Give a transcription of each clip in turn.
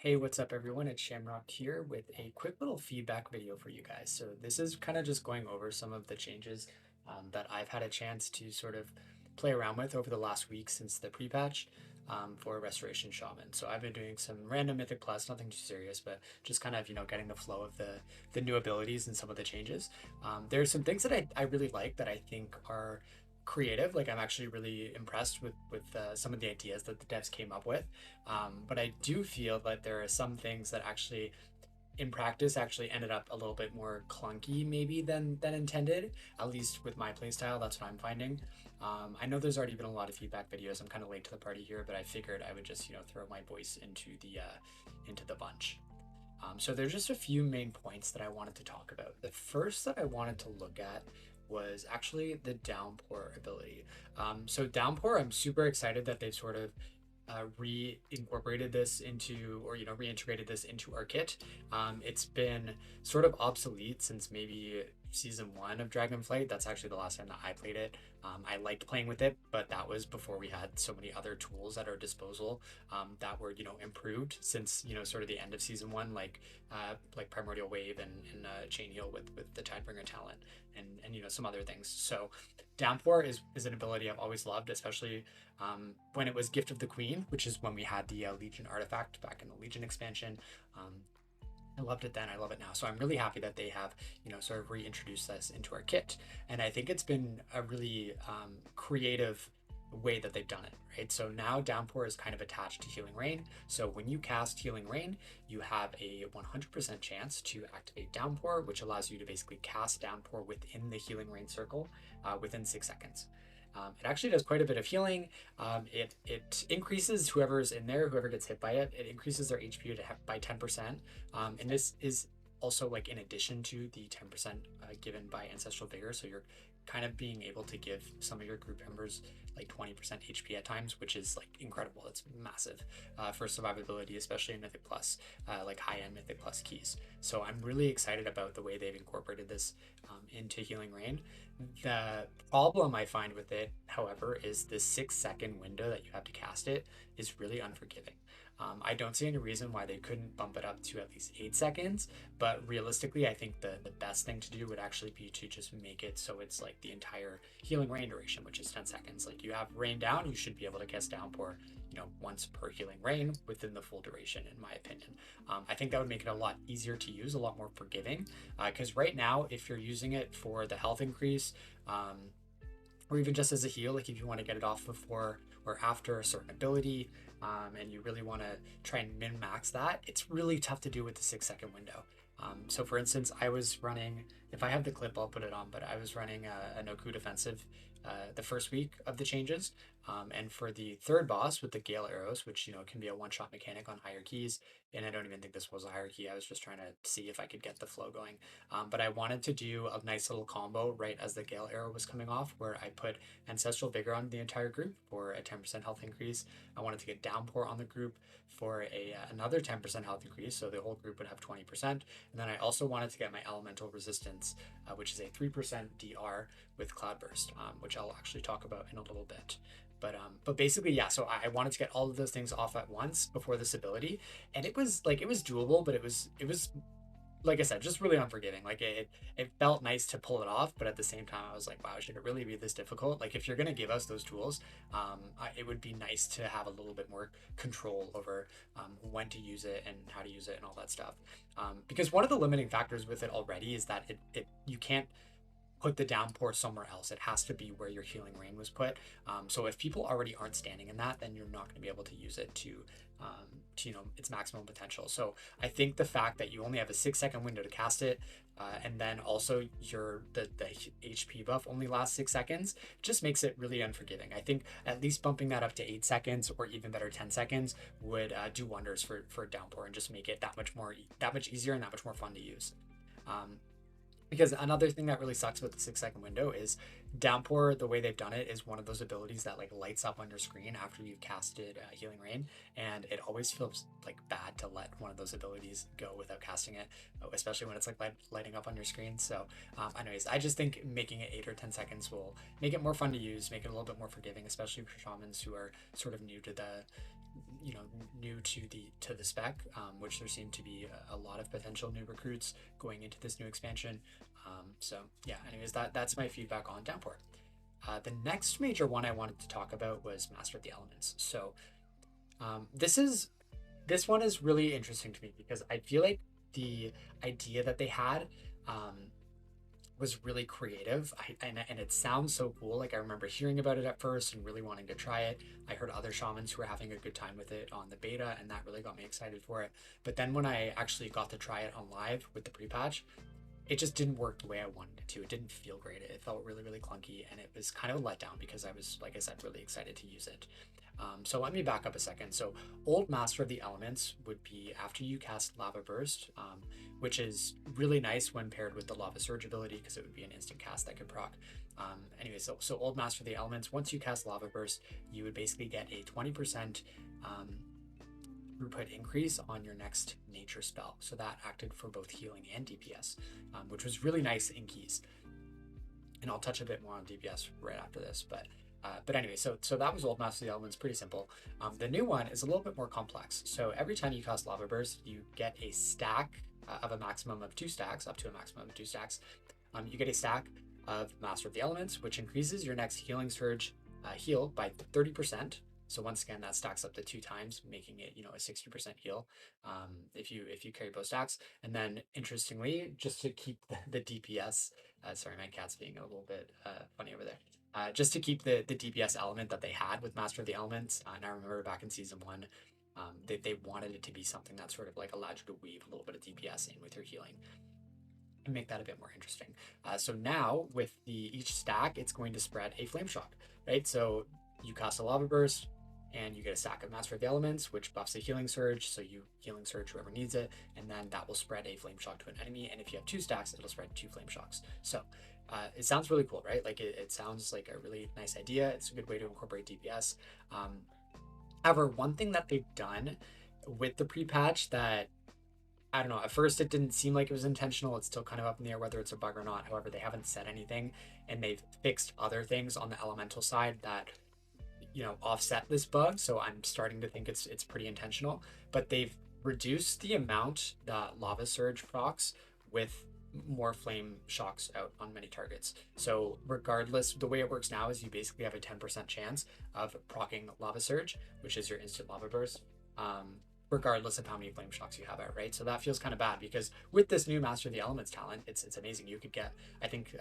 Hey, what's up everyone? It's Shamrocked here with a quick little feedback video for you guys. So this is kind of just going over some of the changes that I've had a chance to sort of play around with over the last week since the pre-patch for Restoration Shaman. So I've been doing some random Mythic Plus, nothing too serious, but just kind of, getting the flow of the new abilities and some of the changes. There's some things that I really like that I think are creative. Like I'm actually really impressed with some of the ideas that the devs came up with. But I do feel that there are some things that actually, in practice, actually ended up a little bit more clunky, maybe than intended. At least with my playstyle, that's what I'm finding. I know there's already been a lot of feedback videos. I'm kind of late to the party here, but I figured I would just throw my voice into the bunch. So there's just a few main points that I wanted to talk about. The first that I wanted to look at was actually the Downpour ability. So Downpour, I'm super excited that they've sort of reincorporated this into, or reintegrated this into our kit. It's been sort of obsolete since maybe season 1 of Dragonflight. That's actually the last time that I played it. I liked playing with it, but that was before we had so many other tools at our disposal that were improved since sort of the end of season 1, like Primordial Wave and Chain Heal with the Tidebringer talent and some other things. So Downpour is an ability I've always loved, especially when it was Gift of the Queen, which is when we had the Legion artifact back in the Legion expansion. I loved it then. I love it now. So I'm really happy that they have, sort of reintroduced this into our kit. And I think it's been a really creative way that they've done it, right? So now Downpour is kind of attached to Healing Rain. So when you cast Healing Rain, you have a 100% chance to activate Downpour, which allows you to basically cast Downpour within the Healing Rain circle within 6 seconds. It actually does quite a bit of healing. It increases whoever's in there, whoever gets hit by it. It increases their HP by 10%. And this is also like in addition to the 10% given by Ancestral Vigor. So you're kind of being able to give some of your group members like 20% HP at times, which is like incredible. It's massive for survivability, especially in Mythic Plus, like high-end Mythic Plus keys. So I'm really excited about the way they've incorporated this into Healing Rain. The problem I find with it, however, is the 6-second window that you have to cast it is really unforgiving. I don't see any reason why they couldn't bump it up to at least 8 seconds, but realistically, I think the best thing to do would actually be to just make it so it's like the entire Healing Rain duration, which is 10 seconds. Like you have Rain down, you should be able to cast Downpour, once per Healing Rain within the full duration, in my opinion. I think that would make it a lot easier to use, a lot more forgiving, because right now, if you're using it for the health increase, or even just as a heal, like if you want to get it off before or after a certain ability, and you really want to try and min max that, it's really tough to do with the 6-second window. So for instance, I was running, if I have the clip, I'll put it on, but I was running a Noku defensive the first week of the changes. And for the third boss with the Gale Arrows, which, can be a one-shot mechanic on higher keys, and I don't even think this was a higher key. I was just trying to see if I could get the flow going. But I wanted to do a nice little combo right as the Gale Arrow was coming off, where I put Ancestral Vigor on the entire group for a 10% health increase. I wanted to get Downpour on the group for another 10% health increase, so the whole group would have 20%. And then I also wanted to get my Elemental Resistance, which is a 3% DR with Cloudburst, which I'll actually talk about in a little bit. But basically, yeah, so I wanted to get all of those things off at once before this ability, and it was doable, but it was like I said, just really unforgiving. Like it felt nice to pull it off, but at the same time, I was like, wow, should it really be this difficult? Like if you're gonna give us those tools, it would be nice to have a little bit more control over when to use it and how to use it and all that stuff. Because one of the limiting factors with it already is that you can't put the Downpour somewhere else. It has to be where your Healing Rain was put. So if people already aren't standing in that, then you're not going to be able to use it to its maximum potential. So I think the fact that you only have a 6-second window to cast it, and then also the HP buff only lasts 6 seconds, just makes it really unforgiving. I think at least bumping that up to 8 seconds or even better 10 seconds would do wonders for Downpour and just make it that much easier and that much more fun to use. Because another thing that really sucks with the 6-second window is Downpour, the way they've done it, is one of those abilities that like lights up on your screen after you've casted Healing Rain, and it always feels like bad to let one of those abilities go without casting it, especially when it's like lighting up on your screen. So anyways, I just think making it 8 or 10 seconds will make it more fun to use, make it a little bit more forgiving, especially for shamans who are sort of new to new to the spec, which there seem to be a lot of potential new recruits going into this new expansion. So yeah, anyways, that's my feedback on Downpour. The next major one I wanted to talk about was Master of the Elements. So this one is really interesting to me because I feel like the idea that they had was really creative. And it sounds so cool. Like I remember hearing about it at first and really wanting to try it. I heard other shamans who were having a good time with it on the beta, and that really got me excited for it. But then when I actually got to try it on live with the pre-patch, it just didn't work the way I wanted it to. It didn't feel great. It felt really, really clunky, and it was kind of a letdown because I was, like I said, really excited to use it. So let me back up a second. So Old Master of the Elements would be after you cast Lava Burst, which is really nice when paired with the Lava Surge ability because it would be an instant cast that could proc. Anyway, so Old Master of the Elements, once you cast Lava Burst, you would basically get a 20% throughput increase on your next nature spell. So that acted for both healing and DPS, which was really nice in keys. And I'll touch a bit more on DPS right after this, but anyway, so that was Old Master of the Elements, pretty simple. The new one is a little bit more complex. So every time you cast Lava Burst, you get a stack of a maximum of 2 stacks, up to a maximum of 2 stacks. You get a stack of Master of the Elements, which increases your next healing surge heal by 30%. So once again, that stacks up to 2 times, making it, a 60% heal if you carry both stacks. And then, interestingly, just to keep the DPS, sorry, my cat's being a little bit funny over there. Just to keep the DPS element that they had with Master of the Elements, and I remember back in Season 1, they wanted it to be something that sort of like allowed you to weave a little bit of DPS in with your healing and make that a bit more interesting. So now, with each stack, it's going to spread a Flame Shock, right? So you cast a Lava Burst, and you get a stack of Master of the Elements, which buffs a Healing Surge, so you Healing Surge whoever needs it, and then that will spread a Flame Shock to an enemy, and if you have 2 stacks, it'll spread 2 Flame Shocks. So it sounds really cool, right? Like it sounds like a really nice idea. It's a good way to incorporate DPS. However, one thing that they've done with the pre-patch that, I don't know, at first it didn't seem like it was intentional. It's still kind of up in the air whether it's a bug or not. However, they haven't said anything, and they've fixed other things on the elemental side that offset this bug. So I'm starting to think it's pretty intentional. But they've reduced the amount that Lava Surge procs with more flame shocks out on many targets. So regardless, the way it works now is you basically have a 10% chance of proccing Lava Surge, which is your instant Lava Burst, regardless of how many flame shocks you have out, right? So that feels kind of bad because with this new Master of the Elements talent, it's amazing. You could get, I think,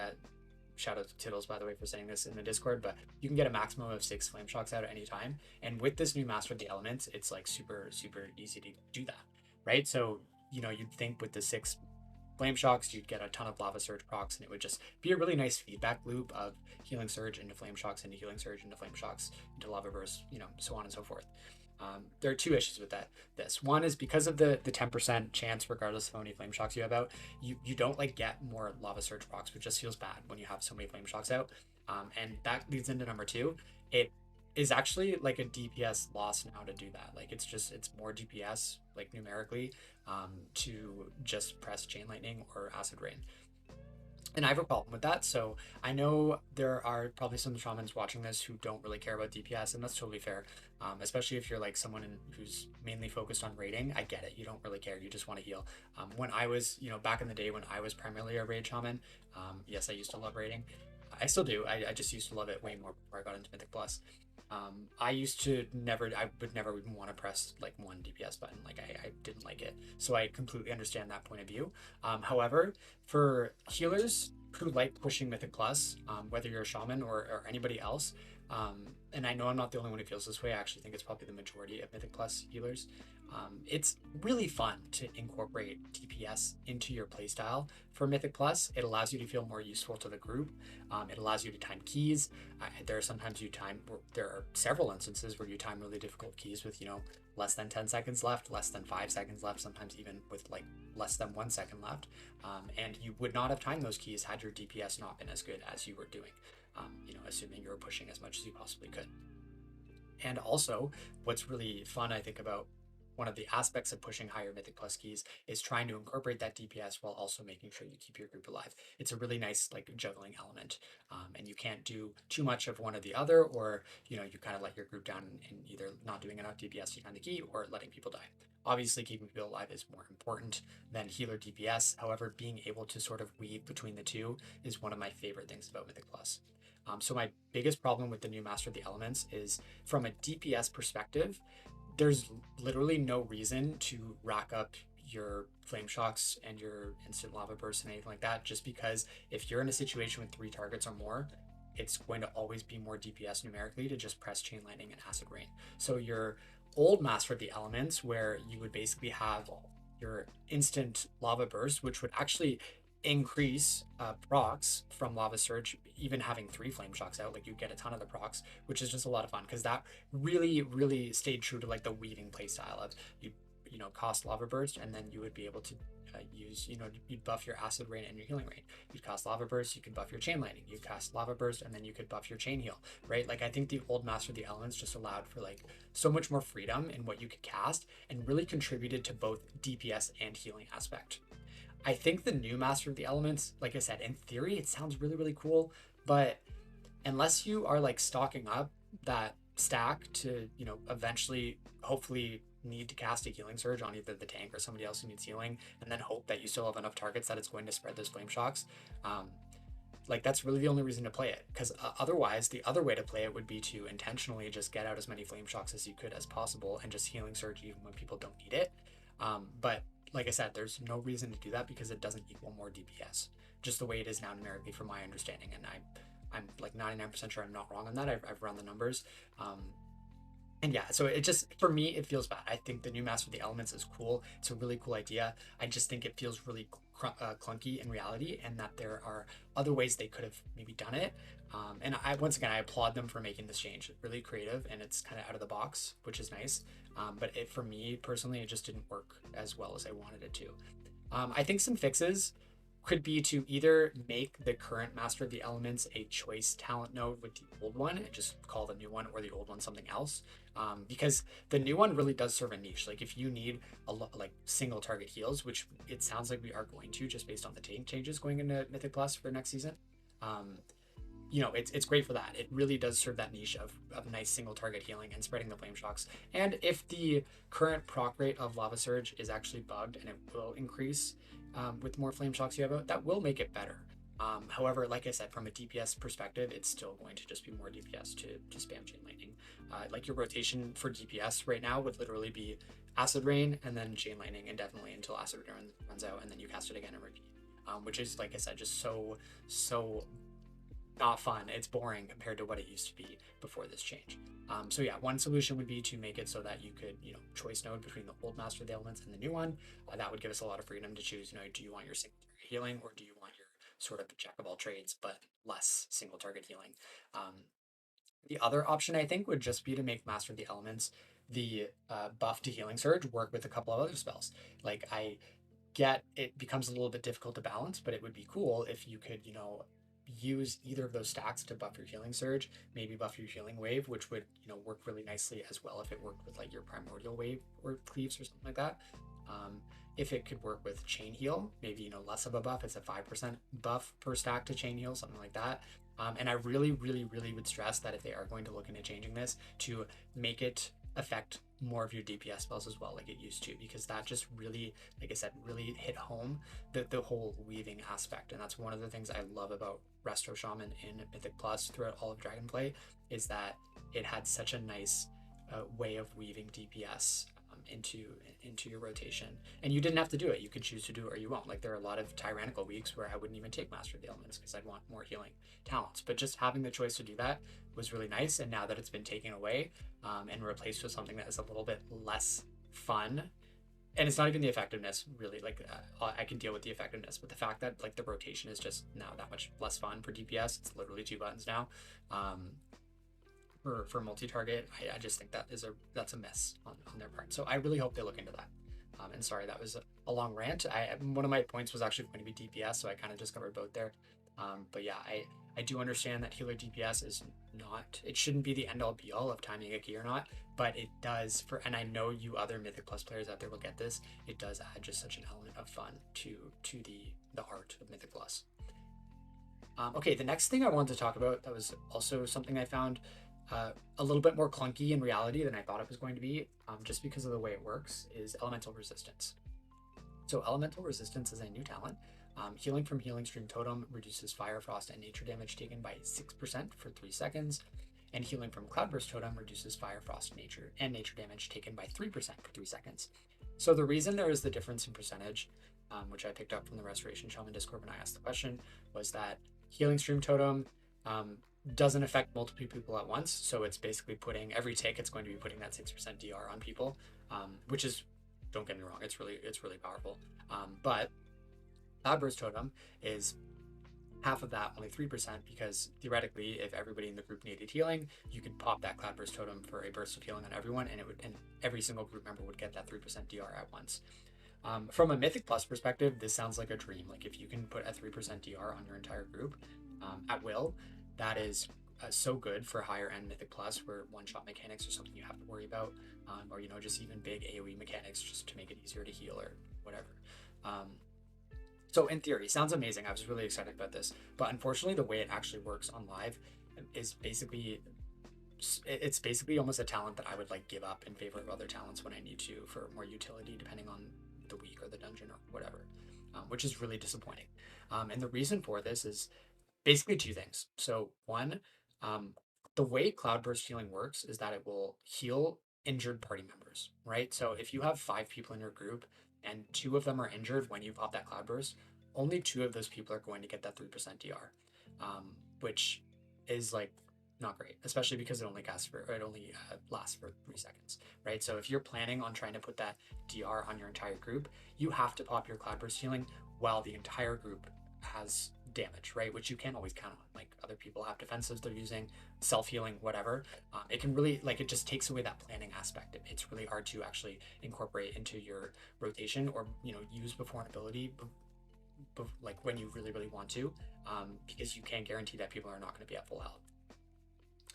shout out to Tiddles, by the way, for saying this in the Discord, but you can get a maximum of 6 flame shocks out at any time. And with this new Master of the Elements, it's like super, super easy to do that, right? So, you'd think with the 6 flame shocks, you'd get a ton of Lava Surge procs, and it would just be a really nice feedback loop of Healing Surge into flame shocks, into Healing Surge, into flame shocks, into Lava Burst, so on and so forth. There are 2 issues with this one is because of the 10% chance, regardless of how many flame shocks you have out, you don't get more Lava Surge procs, which just feels bad when you have so many flame shocks out. And that leads into number 2. It is actually like a DPS loss now to do that. It's more DPS numerically to just press Chain Lightning or Acid Rain. And I have a problem with that. So I know there are probably some shamans watching this who don't really care about DPS, and that's totally fair. Especially if you're someone who's mainly focused on raiding. I get it. You don't really care. You just want to heal. When I was, back in the day when I was primarily a raid shaman, yes, I used to love raiding. I still do. I just used to love it way more before I got into Mythic Plus. I would never even want to press 1 DPS button. I didn't like it. So I completely understand that point of view. However, for healers who like pushing Mythic Plus, whether you're a shaman or anybody else, and I know I'm not the only one who feels this way. I actually think it's probably the majority of Mythic Plus healers. It's really fun to incorporate DPS into your playstyle. For Mythic Plus, it allows you to feel more useful to the group. It allows you to time keys. There are several instances where you time really difficult keys with, less than 10 seconds left, less than 5 seconds left, sometimes even with less than 1 second left. And you would not have timed those keys had your DPS not been as good as you were doing, assuming you were pushing as much as you possibly could. And also, what's really fun, I think, about one of the aspects of pushing higher Mythic Plus keys is trying to incorporate that DPS while also making sure you keep your group alive. It's a really nice like juggling element, and you can't do too much of one or the other, or you kind of let your group down in either not doing enough DPS to find the key or letting people die. Obviously, keeping people alive is more important than healer DPS. However, being able to sort of weave between the two is one of my favorite things about Mythic Plus. So my biggest problem with the new Master of the Elements is from a DPS perspective, there's literally no reason to rack up your flame shocks and your instant lava bursts and anything like that, just because if you're in a situation with 3 targets or more, it's going to always be more DPS numerically to just press chain lightning and acid rain. So your old Master of the Elements, where you would basically have your instant lava burst, which would actually increase procs from lava surge, even having 3 flame shocks out, like you get a ton of the procs, which is just a lot of fun because that really stayed true to like the weaving playstyle of you know cost lava burst, and then you would be able to use, you'd buff your acid rain and your healing rain. You'd cast lava burst, you could buff your chain lightning. You'd cast lava burst, and then you could buff your chain heal, right? Like I think the old Master of the Elements just allowed for like so much more freedom in what you could cast, and really contributed to both DPS and healing aspect. I think the new Master of the Elements, like I said, in theory, it sounds really cool, but unless you are like stocking up that stack to, eventually, hopefully need to cast a healing surge on either the tank or somebody else who needs healing, and then hope that you still have enough targets that it's going to spread those flame shocks. Like that's really the only reason to play it, because otherwise the other way to play it would be to intentionally just get out as many flame shocks as you could as possible and just healing surge even when people don't need it. But like I said, there's no reason to do that because it doesn't equal more DPS, just the way it is now numerically from my understanding. And I'm like 99% sure I'm not wrong on that. I've run the numbers. And yeah, so it just, for me, it feels bad. I think the new Master of the Elements is cool. It's a really cool idea. I just think it feels really clunky in reality, and that there are other ways they could have maybe done it. And once again, I applaud them for making this change. It's really creative, and it's kind of out of the box, which is nice. But for me personally, it just didn't work as well as I wanted it to. I think some fixes could be to either make the current Master of the Elements a choice talent node with the old one and just call the new one or the old one something else. Because the new one really does serve a niche. Like if you need a lot like single target heals, which it sounds like we are going to just based on the tank changes going into Mythic Plus for next season. It's great for that. It really does serve that niche of nice single target healing and spreading the flame shocks. And if the current proc rate of Lava Surge is actually bugged and it will increase with more flame shocks you have out, that will make it better. However, like I said, from a DPS perspective, it's still going to just be more DPS to spam Chain Lightning. Like your rotation for DPS right now would literally be Acid Rain and then Chain Lightning indefinitely until Acid Rain runs out, and then you cast it again and repeat. Which is, like I said, just so not fun. It's boring compared to what it used to be before this change. So yeah, one solution would be to make it so that you could, choice node between the old Master of the Elements and the new one. That would give us a lot of freedom to choose, do you want your single target healing, or do you want your sort of jack of all trades, but less single target healing? The other option, I think, would just be to make Master of the Elements the buff to healing surge work with a couple of other spells. Like I get it becomes a little bit difficult to balance, but it would be cool if you could, use either of those stacks to buff your healing surge, maybe buff your healing wave, which would, work really nicely as well if it worked with like your primordial wave or cleaves or something like that. If it could work with chain heal, maybe, less of a buff, it's a 5% buff per stack to chain heal, something like that. And I really would stress that if they are going to look into changing this, to make it affect more of your DPS spells as well, like it used to, because that just really, like I said, really hit home the whole weaving aspect. And that's one of the things I love about Resto Shaman in Mythic Plus throughout all of Dragonplay, is that it had such a nice way of weaving DPS into your rotation, and you didn't have to do it. You could choose to do it or you won't. Like there are a lot of tyrannical weeks where I wouldn't even take Master of the Elements because I'd want more healing talents, but just having the choice to do that was really nice. And now that it's been taken away and replaced with something that is a little bit less fun, and it's not even the effectiveness really, like I can deal with the effectiveness, but the fact that like the rotation is just now that much less fun for DPS. It's literally 2 buttons now. For multi-target, I just think that's a miss on their part. So I really hope they look into that. And sorry, that was a long rant. One of my points was actually going to be DPS, so I kind of just covered both there. But yeah, I do understand that healer DPS is not, it shouldn't be the end all be all of timing a key or not, but it does for, and I know you other Mythic Plus players out there will get this, it does add just such an element of fun to the art of Mythic Plus. Okay, the next thing I wanted to talk about that was also something I found a little bit more clunky in reality than I thought it was going to be, just because of the way it works, is Elemental Resistance. So Elemental Resistance is a new talent. Healing from Healing Stream Totem reduces Fire, Frost, and Nature damage taken by 6% for 3 seconds. And Healing from Cloudburst Totem reduces Fire, Frost, Nature, and Nature damage taken by 3% for 3 seconds. So the reason there is the difference in percentage, which I picked up from the Restoration Shaman Discord when I asked the question, was that Healing Stream Totem doesn't affect multiple people at once. So it's basically putting, every tick, it's going to be putting that 6% DR on people, which is, don't get me wrong, it's really powerful. But Cloudburst Totem is half of that, only 3%, because theoretically, if everybody in the group needed healing, you could pop that Cloudburst Totem for a burst of healing on everyone, and every single group member would get that 3% DR at once. From a Mythic Plus perspective, this sounds like a dream. Like if you can put a 3% DR on your entire group at will, that is so good for higher end Mythic Plus, where one-shot mechanics are something you have to worry about, or just even big AoE mechanics just to make it easier to heal or whatever. So in theory, sounds amazing. I was really excited about this, but unfortunately, the way it actually works on live is basically almost a talent that I would like give up in favor of other talents when I need to for more utility, depending on the week or the dungeon or whatever, which is really disappointing. And the reason for this is basically 2 things. So one, the way Cloudburst healing works is that it will heal injured party members, right? So if you have 5 people in your group and 2 of them are injured when you pop that Cloudburst, only 2 of those people are going to get that 3% DR, which is like not great, especially because it only lasts for 3 seconds, right? So if you're planning on trying to put that DR on your entire group, you have to pop your Cloudburst healing while the entire group has damage, right? Which you can't always count on. Like other people have defensives they're using, self-healing, whatever. It can really, like, it just takes away that planning aspect. It's really hard to actually incorporate into your rotation or, use before an ability, like when you really want to, because you can't guarantee that people are not going to be at full health.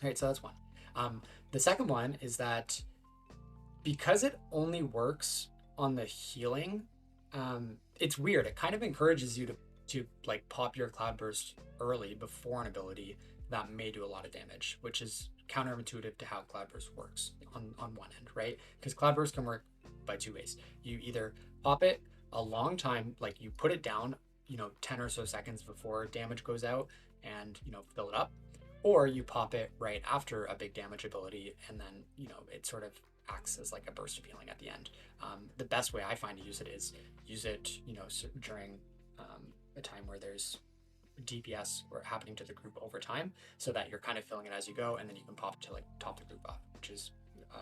All right, so that's one. The second one is that because it only works on the healing, it's weird. It kind of encourages you to like pop your Cloudburst early before an ability that may do a lot of damage, which is counterintuitive to how Cloudburst works on one end, right? Because Cloudburst can work by 2 ways. You either pop it a long time, like you put it down, 10 or so seconds before damage goes out and, fill it up, or you pop it right after a big damage ability and then, it sort of acts as like a burst of healing at the end. The best way I find to use it is use it, during a time where there's DPS or happening to the group over time, so that you're kind of filling it as you go, and then you can pop to like top the group up, which is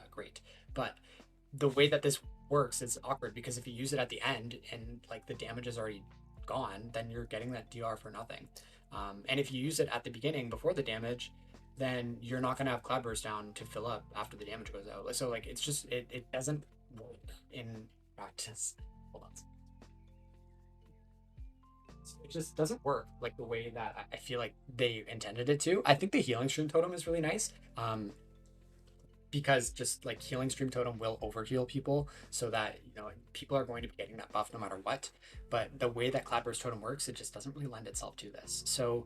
great. But the way that this works is awkward, because if you use it at the end and like the damage is already gone, then you're getting that DR for nothing. And if you use it at the beginning before the damage, then you're not going to have Cloudburst down to fill up after the damage goes out. So like it's just it doesn't work in practice. Hold on. It just doesn't work like the way that I feel like they intended it to. I think the Healing Stream Totem is really nice, because just like Healing Stream Totem will overheal people, so that people are going to be getting that buff no matter what. But the way that Cloudburst Totem works, it just doesn't really lend itself to this. So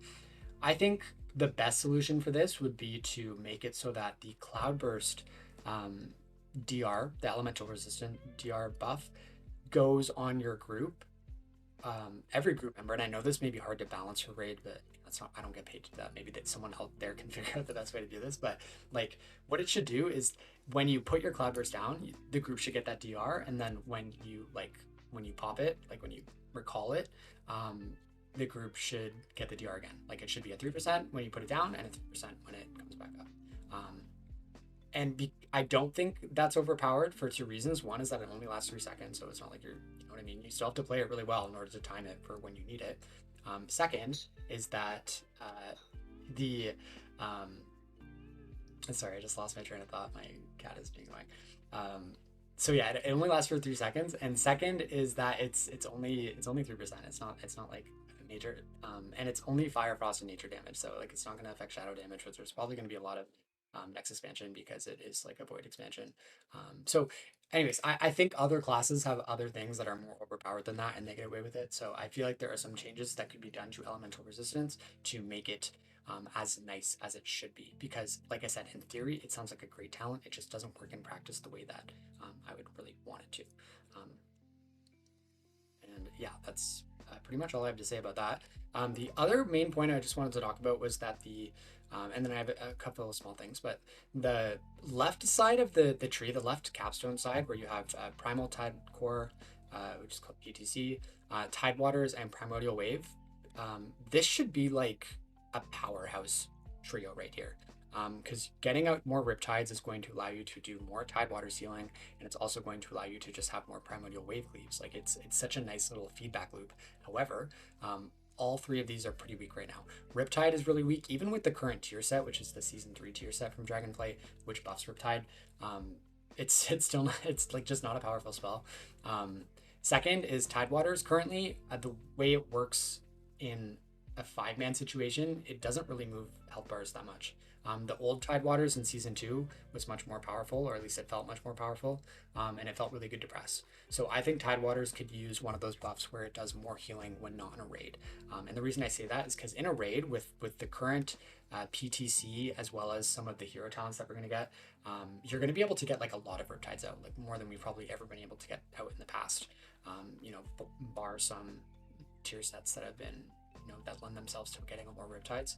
I think the best solution for this would be to make it so that the Cloudburst DR, the Elemental Resistant DR buff, goes on your group, every group member. And I know this may be hard to balance for raid, but I don't get paid to do that. Maybe that someone out there can figure out the best way to do this. But like what it should do is when you put your Cloudburst down, the group should get that DR. And then when you pop it, like when you recall it, the group should get the DR again. Like it should be at 3% when you put it down and at 3% when it comes back up. I don't think that's overpowered for 2 reasons. One is that it only lasts 3 seconds, so it's not like you know what I mean? You still have to play it really well in order to time it for when you need it. Second is that sorry, I just lost my train of thought. My cat is being annoying. So yeah, it only lasts for 3 seconds. And second is that it's only 3%. It's not like nature, and it's only fire, frost, and nature damage. So like it's not going to affect shadow damage, which there's probably going to be a lot of next expansion because it is like a void expansion. So anyways, I think other classes have other things that are more overpowered than that and they get away with it. So I feel like there are some changes that could be done to elemental resistance to make it as nice as it should be. Because like I said, in theory, it sounds like a great talent. It just doesn't work in practice the way that I would really want it to. Um, and yeah, that's pretty much all I have to say about that. The other main point I just wanted to talk about was that and then I have a couple of small things, but the left side of the tree, the left capstone side, where you have Primal Tide Core, which is called PTC, Tidewaters, and Primordial Wave. This should be like a powerhouse trio right here. Because getting out more Riptides is going to allow you to do more Tidewater sealing, and it's also going to allow you to just have more Primordial Wave Cleaves. Like it's such a nice little feedback loop. However, all three of these are pretty weak right now. Riptide is really weak, even with the current tier set, which is the Season 3 tier set from Dragonflight, which buffs Riptide. It's still not, it's like just not a powerful spell. Second is Tidewaters. Currently, the way it works in a 5-man situation, it doesn't really move health bars that much. The old Tidewaters in Season 2 was much more powerful, or at least it felt much more powerful, and it felt really good to press. So I think Tidewaters could use one of those buffs where it does more healing when not in a raid. And the reason I say that is because in a raid, with the current PTC, as well as some of the hero talents that we're going to get, you're going to be able to get like a lot of Riptides out, like more than we've probably ever been able to get out in the past. Bar some tier sets that have been, that lend themselves to getting more Riptides.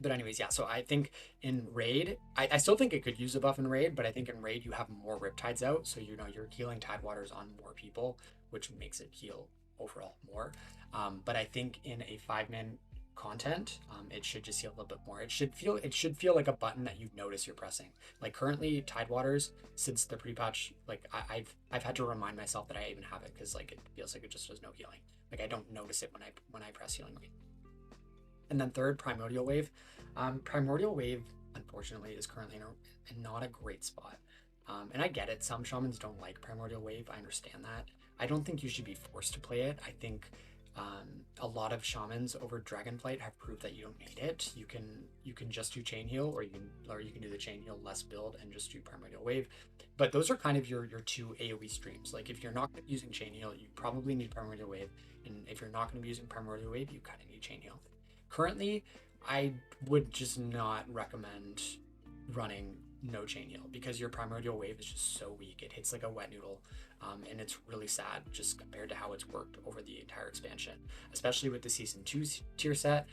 But anyways, yeah, so I think in raid, I still think it could use a buff in raid, but I think in raid you have more Riptides out, so you're healing Tidewaters on more people, which makes it heal overall more. But I think in a 5-man content, it should just heal a little bit more. It should feel like a button that you notice you're pressing. Like currently Tidewaters, since the pre-patch, like I've had to remind myself that I even have it, because like it feels like it just does no healing. Like I don't notice it when I press healing rate. And then third, Primordial Wave. Primordial Wave, unfortunately, is currently in not a great spot. And I get it. Some shamans don't like Primordial Wave. I understand that. I don't think you should be forced to play it. I think a lot of shamans over Dragonflight have proved that you don't need it. You can just do Chain Heal, or you can do the Chain Heal less build and just do Primordial Wave. But those are kind of your two AoE streams. Like if you're not using Chain Heal, you probably need Primordial Wave. And if you're not going to be using Primordial Wave, you kind of need Chain Heal. Currently, I would just not recommend running no Chain Heal, because your Primordial Wave is just so weak. It hits like a wet noodle, and it's really sad just compared to how it's worked over the entire expansion, especially with the Season 2 tier set,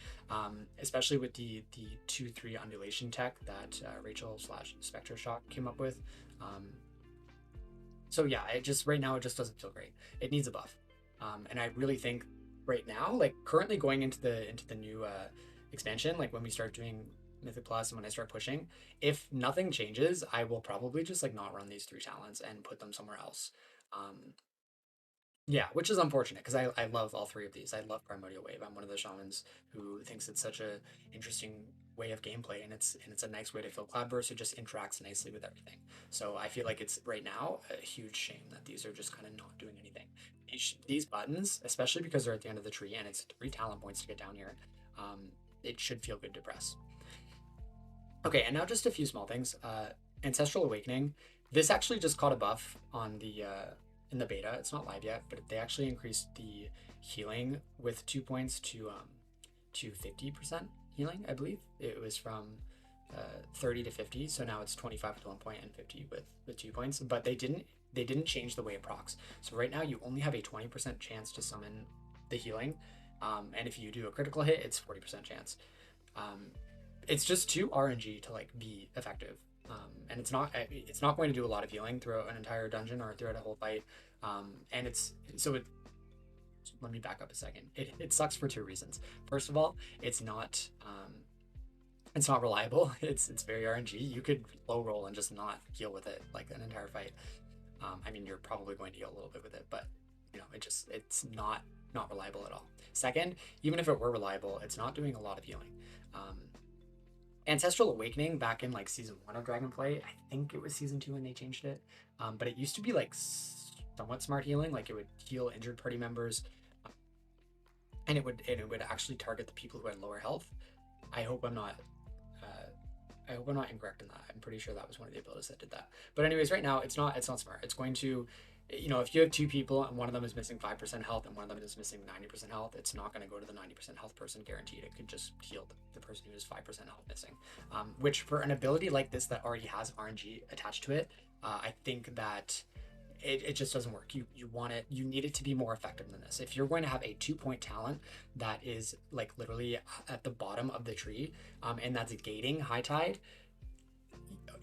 especially with the 2-3 undulation tech that Rachel/Spectre Shock came up with. So yeah, right now it just doesn't feel great. It needs a buff, and I really think right now, like currently going into the new expansion, like when we start doing Mythic Plus and when I start pushing, if nothing changes, I will probably just like not run these 3 talents and put them somewhere else. Yeah, which is unfortunate, because I love all 3 of these. I love Primordial Wave. I'm one of the shamans who thinks it's such a interesting way of gameplay, and it's a nice way to feel Cloudburst. It just interacts nicely with everything. So I feel like it's right now a huge shame that these are just kind of not doing anything. These buttons, especially because they're at the end of the tree and it's 3 talent points to get down here, it should feel good to press. Okay, and now just a few small things. Ancestral Awakening. This actually just caught a buff on the in the beta. It's not live yet, but they actually increased the healing with 2 points to 50% healing, I believe. It was from 30 to 50, so now it's 25 with 1 point and 50 with 2 points. But they didn't change the way it procs. So right now you only have a 20% chance to summon the healing, and if you do a critical hit, it's 40% chance. It's just too RNG to like be effective, and it's not going to do a lot of healing throughout an entire dungeon or throughout a whole fight. And let me back up a second. It sucks for 2 reasons. First of all, it's not reliable. It's very RNG. You could low roll and just not heal with it like an entire fight. I mean, you're probably going to heal a little bit with it, but it's not reliable at all. Second, even if it were reliable, it's not doing a lot of healing. Ancestral Awakening back in like Season 1 of Dragonflight, I think it was Season 2 when they changed it, but it used to be like somewhat smart healing. Like it would heal injured party members and it would actually target the people who had lower health. I hope I'm not uh, I hope I'm not incorrect in that. I'm pretty sure that was one of the abilities that did that. But anyways, right now it's not smart. It's going to, you know, if you have two people and one of them is missing 5% health and one of them is missing 90% health, it's not going to go to the 90% health person guaranteed. It could just heal the person who is 5% health missing. Which for an ability like this that already has RNG attached to it, I think that it just doesn't work. You want it, you need it to be more effective than this. If you're going to have a 2-point talent that is like literally at the bottom of the tree, and that's gating high tide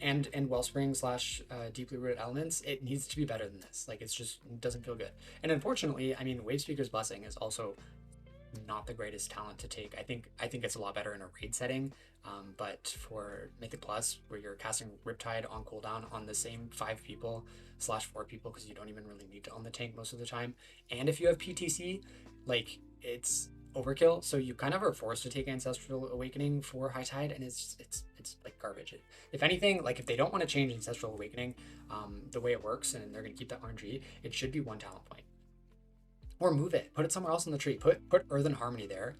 and wellspring slash deeply rooted elements, it needs to be better than this. Like it's just, it doesn't feel good. And unfortunately, I mean, Wave Speaker's Blessing is also not the greatest talent to take. I think it's a lot better in a raid setting, but for Mythic Plus, where you're casting Riptide on cooldown on the same 5 people slash 4 people, because you don't even really need to own the tank most of the time, and if you have PTC, like it's overkill. So you kind of are forced to take Ancestral Awakening for High Tide, and it's like garbage. If anything, like if they don't want to change Ancestral Awakening, the way it works, and they're going to keep that RNG, it should be 1 talent point. Or move it, put it somewhere else in the tree. Put Earthen Harmony there.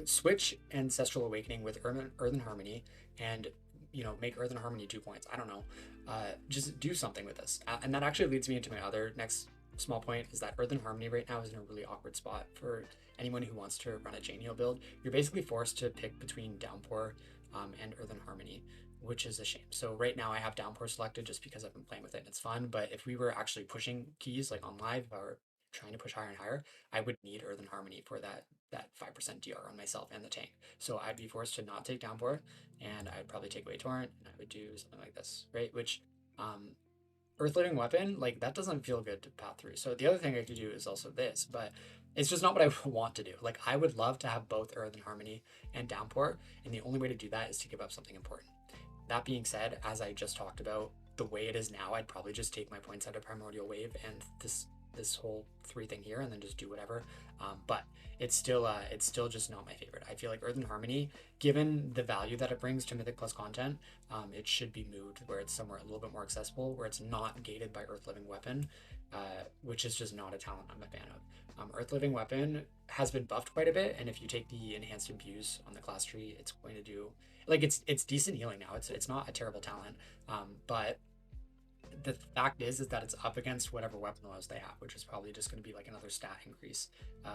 Switch Ancestral Awakening with Earthen Harmony, and you know, make Earthen Harmony 2 points. I don't know. Just do something with this. And that actually leads me into my other next small point, is that Earthen Harmony right now is in a really awkward spot for anyone who wants to run a Janio build. You're basically forced to pick between Downpour and Earthen Harmony, which is a shame. So right now I have Downpour selected just because I've been playing with it and it's fun. But if we were actually pushing keys like on live or trying to push higher and higher, I would need Earthen Harmony for that 5% DR on myself and the tank. So I'd be forced to not take Downpour, and I'd probably take Away Torrent, and I would do something like this, right? Which Earth Living Weapon, like that doesn't feel good to path through. So the other thing I could do is also this, but it's just not what I want to do. Like I would love to have both Earthen Harmony and Downpour, and the only way to do that is to give up something important. That being said, as I just talked about, the way it is now, I'd probably just take my points out of Primordial Wave and this whole 3 thing here, and then just do whatever. But it's still just not my favorite. I feel like Earthen Harmony, given the value that it brings to Mythic Plus content, it should be moved where it's somewhere a little bit more accessible, where it's not gated by Earth Living Weapon, which is just not a talent I'm a fan of. Earth Living Weapon has been buffed quite a bit, and if you take the enhanced imbues on the class tree, it's going to do, like, it's decent healing now. It's not a terrible talent, but the fact is that it's up against whatever weapon oils they have, which is probably just going to be like another stat increase,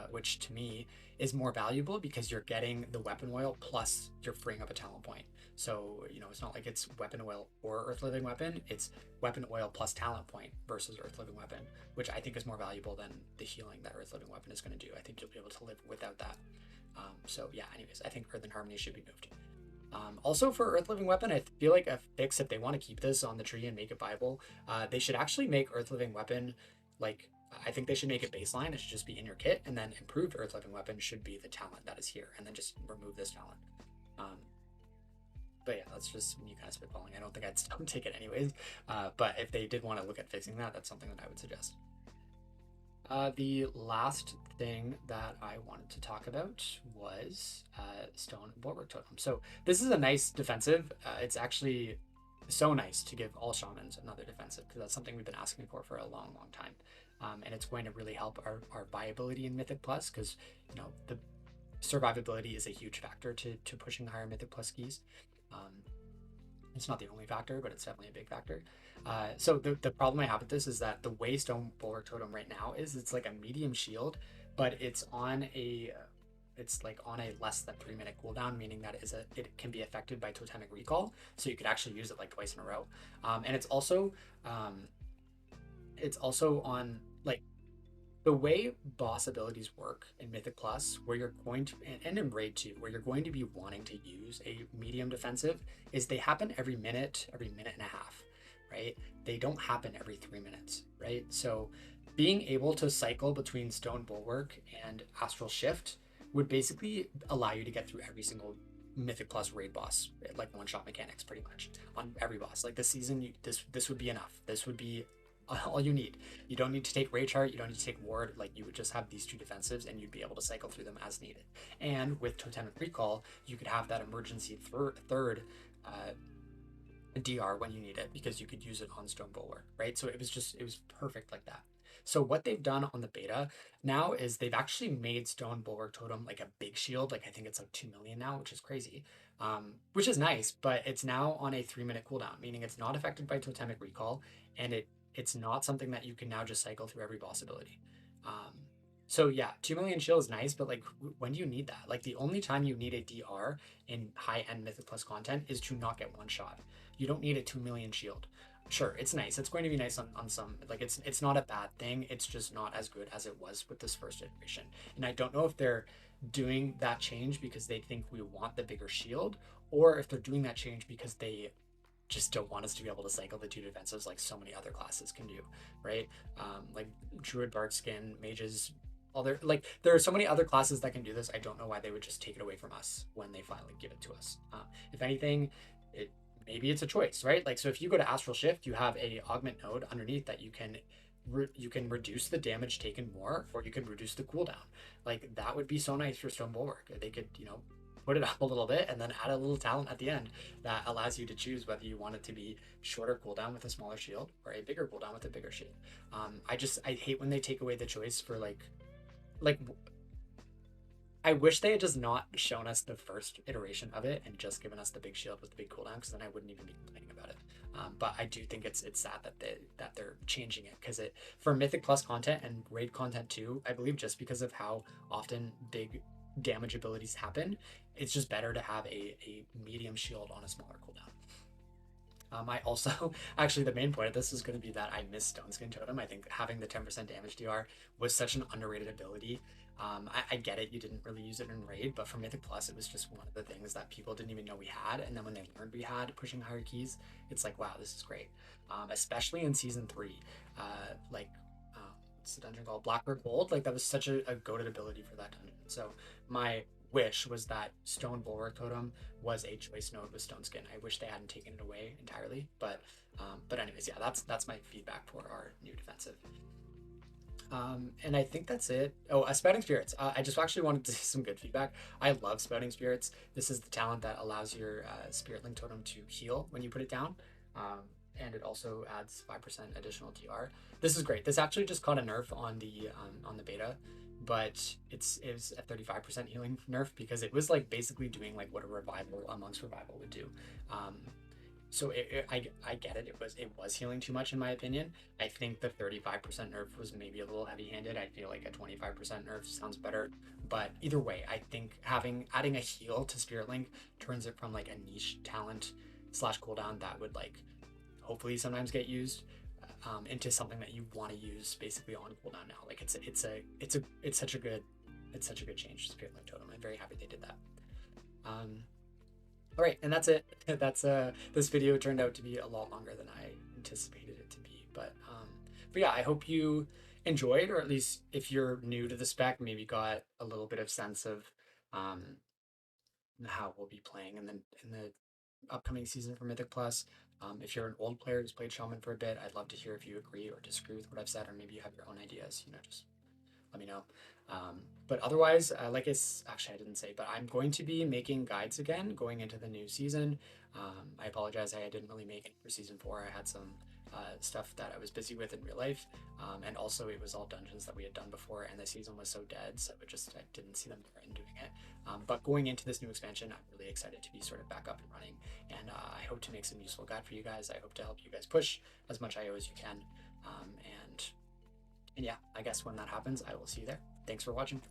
which to me is more valuable because you're getting the weapon oil plus you're freeing up a talent point. So, you know, it's not like it's weapon oil or Earth Living Weapon, it's weapon oil plus talent point versus Earth Living Weapon, which I think is more valuable than the healing that Earth Living Weapon is going to do. I think you'll be able to live without that. So yeah, anyways, I think Earthen Harmony should be moved. Also for Earth Living Weapon, I feel like a fix, if they want to keep this on the tree and make it viable, they should actually make Earth Living Weapon, like, I think they should make it baseline. It should just be in your kit, and then improved Earth Living Weapon should be the talent that is here, and then just remove this talent. But yeah, that's just me kind of spitballing. I don't think I'd still take it anyways. But if they did want to look at fixing that, that's something that I would suggest. The last thing that I wanted to talk about was Stone Bulwark Totem. So this is a nice defensive. It's actually so nice to give all shamans another defensive, because that's something we've been asking for a long, long time. And it's going to really help our viability in Mythic Plus, because, you know, the survivability is a huge factor to pushing higher Mythic Plus keys. It's not the only factor, but it's definitely a big factor. So the problem I have with this is that the way Stone Bulwark Totem right now is, it's like a medium shield, but it's on a less than 3-minute cooldown, meaning that it can be affected by totemic recall. So you could actually use it like twice in a row. And it's also on, like, the way boss abilities work in Mythic Plus, where you're going to, and in Raid 2, where you're going to be wanting to use a medium defensive, is they happen every minute and a half, right? They don't happen every 3 minutes, right? So being able to cycle between Stone Bulwark and Astral Shift would basically allow you to get through every single Mythic Plus raid boss, like one-shot mechanics, pretty much on every boss. Like this season, this would be enough. This would be all you need. You don't need to take Raid Chart, you don't need to take Ward, like you would just have these 2 defensives and you'd be able to cycle through them as needed. And with Totemic Recall, you could have that emergency third DR when you need it, because you could use it on Stone Bulwark, right? So it was perfect like that. So what they've done on the beta now is they've actually made Stone Bulwark Totem like a big shield. Like I think it's like 2 million now, which is crazy. Which is nice, but it's now on a 3-minute cooldown, meaning it's not affected by totemic recall, and it's not something that you can now just cycle through every boss ability. So yeah, 2 million shield is nice, but like when do you need that? Like the only time you need a DR in high-end Mythic Plus content is to not get one shot. You don't need a 2 million shield. Sure, it's nice. It's going to be nice on some, like it's not a bad thing. It's just not as good as it was with this first iteration. And I don't know if they're doing that change because they think we want the bigger shield, or if they're doing that change because they just don't want us to be able to cycle the two defensives like so many other classes can do, right? Like Druid, Bard Skin, Mages, all there, like there are so many other classes that can do this. I don't know why they would just take it away from us when they finally give it to us. If anything, it maybe it's a choice, right? Like so, if you go to Astral Shift, you have a augment node underneath that you can reduce the damage taken more, or you can reduce the cooldown. Like that would be so nice for Stone Bulwark. They could, put it up a little bit and then add a little talent at the end that allows you to choose whether you want it to be shorter cooldown with a smaller shield or a bigger cooldown with a bigger shield. I hate when they take away the choice for like I wish they had just not shown us the first iteration of it and just given us the big shield with the big cooldown, because then I wouldn't even be complaining about it. But I do think it's sad that they're changing it, because it for Mythic Plus content and raid content too, I believe, just because of how often big damage abilities happen, it's just better to have a medium shield on a smaller cooldown. I also, actually, the main point of this is going to be that I miss Stone Skin Totem. I think having the 10% damage DR was such an underrated ability. I get it, you didn't really use it in Raid, but for Mythic Plus, it was just one of the things that people didn't even know we had. And then when they learned we had pushing higher keys, it's like, wow, this is great. Especially in Season 3. What's the dungeon called? Blackbird Gold? Like, that was such a goated ability for that dungeon. So my wish was that Stone Bulwark Totem was a choice node with Stone Skin. I wish they hadn't taken it away entirely, but anyways, yeah, that's my feedback for our new defensive. And I think that's it. Oh, Spouting Spirits. I just actually wanted to say some good feedback. I love Spouting Spirits. This is the talent that allows your Spirit Link Totem to heal when you put it down. And it also adds 5% additional DR. This is great. This actually just caught a nerf on the beta, but it was a 35% healing nerf, because it was like basically doing like what a revival amongst revival would do. So I get it. It was healing too much in my opinion. I think the 35% nerf was maybe a little heavy-handed. I feel like a 25% nerf sounds better. But either way, I think adding a heal to Spirit Link turns it from like a niche talent / cooldown that would like hopefully sometimes get used into something that you want to use basically on cooldown now. Like it's such a good change to Spirit Link Totem. I'm very happy they did that. All right, and that's it. That's this video turned out to be a lot longer than I anticipated it to be, but yeah, I hope you enjoyed, or at least if you're new to the spec, maybe got a little bit of sense of how we'll be playing in the upcoming season for Mythic Plus. If you're an old player who's played Shaman for a bit, I'd love to hear if you agree or disagree with what I've said, or maybe you have your own ideas. Just let me know. But otherwise, like actually I didn't say, but I'm going to be making guides again going into the new season. I apologize, I didn't really make it for season 4. I had some stuff that I was busy with in real life, and also it was all dungeons that we had done before, and the season was so dead, so I didn't see them there in doing it. But going into this new expansion, I'm really excited to be sort of back up and running, and I hope to make some useful guide for you guys. I hope to help you guys push as much IO as you can, and yeah, I guess when that happens, I will see you there. Thanks for watching.